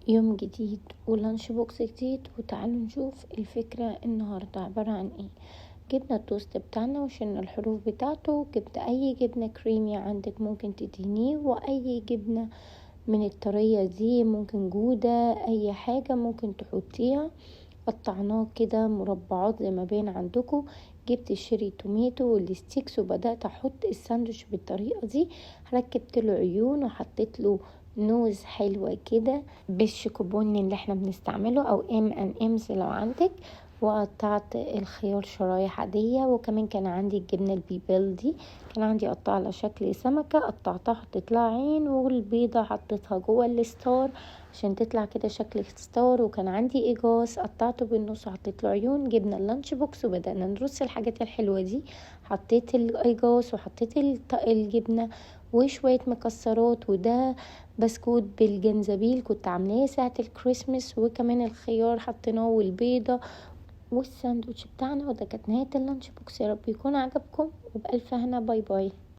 يوم جديد ولانش بوكس جديد، وتعالوا نشوف الفكرة النهاردة عبارة عن ايه. جبنا التوست بتاعنا وشلنا الحروف بتاعته، جبت اي جبنة كريمي عندك ممكن تدهنيه، واي جبنة من الطرية دي ممكن جودة، اي حاجة ممكن تحطيها. قطعناه كده مربعات زي ما بين عندكم. جبت الشيري توميتو والستيكس وبدأت احط الساندوتش بالطريقة دي. ركبت له عيون وحطيت له نوز حلوة كده بالشيكوبون اللي احنا بنستعمله او امز لو عندك. وقطعت الخيار شرايح عادية، وكمان كان عندي الجبنة البيبل دي، كان عندي قطعها على شكل سمكة، قطعتها حطيت لها عين، والبيضة حطيتها جوه الستار عشان تطلع كده شكل ستار. وكان عندي اجاز قطعته بالنص وحطيت له عيون. جبنا اللانش بوكس وبدأنا نرص الحاجات الحلوة دي. حطيت الاجاز وحطيت الجبنة وشوية مكسرات، وده بسكوت بالجنزبيل كنت عاملاه ساعة الكريسماس، وكمان الخيار حطيناه والبيضة والساندوتش بتاعنا. وده كانت نهاية اللانش بوكس. يا رب يكون عجبكم وبألف هنا. باي باي.